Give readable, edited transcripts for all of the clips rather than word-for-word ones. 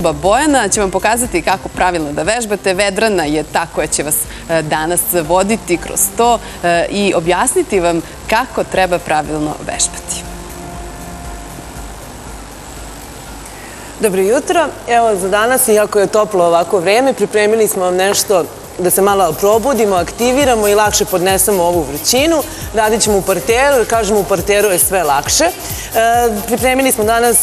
Bojana će vam pokazati kako pravilno da vežbate. Vedrana je ta koja će vas danas voditi kroz to i objasniti vam kako treba pravilno vežbati. Dobro jutro. Evo za danas, iako je toplo ovako vreme, pripremili smo vam nešto da se malo probudimo, aktiviramo i lakše podnesemo ovu vrućinu. Radit ćemo u parteru, jer kažemo u parteru je sve lakše. Pripremili smo danas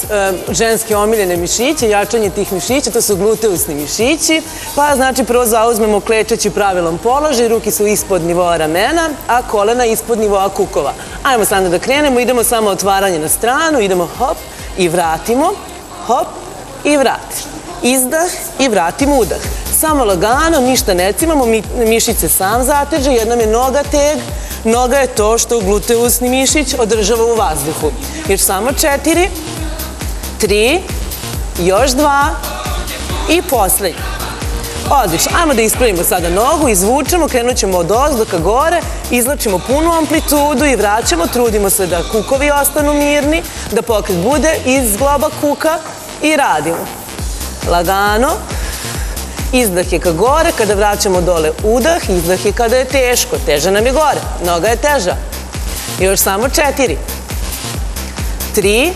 ženske omiljene mišiće, jačanje tih mišića, to su gluteusni mišići. Pa znači prvo zauzmemo klečeći pravilan položaj, ruke su ispod nivoa ramena, a kolena ispod nivoa kukova. Ajmo sada da krenemo, idemo samo otvaranje na stranu, idemo hop i vratimo, hop i vratimo. Izdah i vratimo udah. Samo lagano, ništa ne cimamo, mišić sam zateže, jer nam je noga teg. Noga je to što gluteusni mišić održava u vazduhu. Još samo 4, 3, još 2 i poslednji. Odlično. Ajmo da ispravimo sada nogu, izvučemo, krenut ćemo od ozdo ka gore, izlačimo punu amplitudu i vraćamo, trudimo se da kukovi ostanu mirni, da pokret bude iz zgloba kuka i radimo. Lagano. Izdah je ka gore, kada vraćamo dole udah, izdah je kada je teško, teže nam je gore, noga je teža. Još samo 4, 3,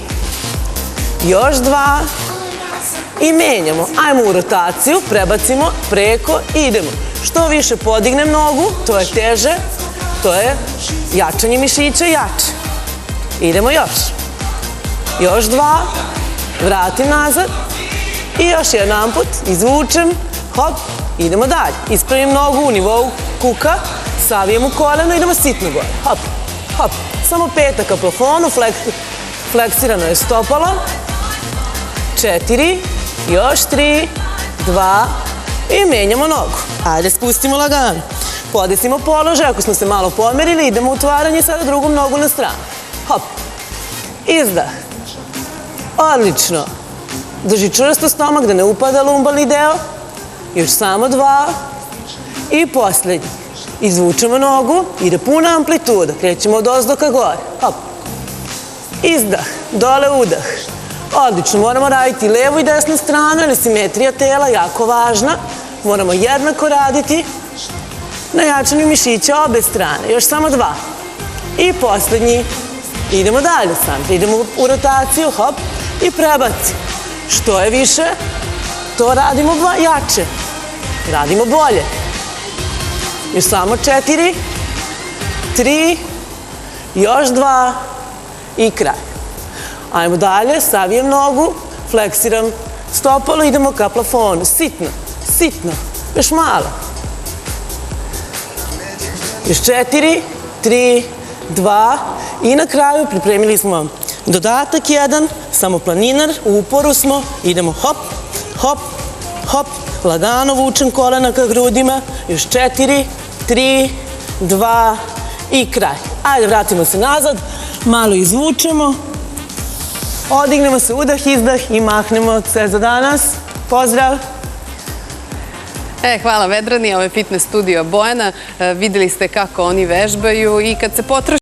još 2 i menjamo. Ajmo u rotaciju, prebacimo preko i idemo. Što više podignem nogu, to je teže, to je jačanje mišića jače. Idemo još. Još 2, vratim nazad i još jedan put, izvučem. Hop, idemo dalje. Ispravim nogu u nivou kuka, savijem u koleno, idemo sitno gore. Hop, hop. Samo petak ka plafonu, fleksirano je stopalo. 4, još 3, 2 i menjamo nogu. Ajde, spustimo lagano. Podesimo položaj, ako smo se malo pomerili, idemo u otvaranje, sada drugom nogu na stranu. Hop, izdah. Odlično. Drži čvrsto stomak da ne upada lumbalni deo. Još samo 2 i poslednji. Izvučemo nogu, ide puna amplituda, krećemo od ozdo ka gore. Hop. Izdah, dole udah. Odlično, moramo raditi levu i desnu stranu, jer simetrija tela je jako važna. Moramo jednako raditi na jačanju mišića obe strane. Još samo 2. I poslednji. Idemo dalje sam. Idemo u rotaciju, hop, i prebaci. Što je više, to radimo jače. Radimo bolje. Još samo 4, 3, još 2 i kraj. Ajmo dalje, savijem nogu, fleksiram stopalo, idemo ka plafonu. Sitno, sitno, još malo. Još 4, 3, 2 i na kraju pripremili smo dodatak jedan, samo planinar, u uporu smo, idemo hop, hop, hop, lagano vučem kolena ka grudima, još 4, 3, 2 i kraj. Ajde, vratimo se nazad, malo izvučemo, odignemo se, udah, izdah i mahnemo. Sve za danas. Pozdrav! Hvala Vedrani, ovo je Fitness studio Bojana. Videli ste kako oni vežbaju i kad se potroši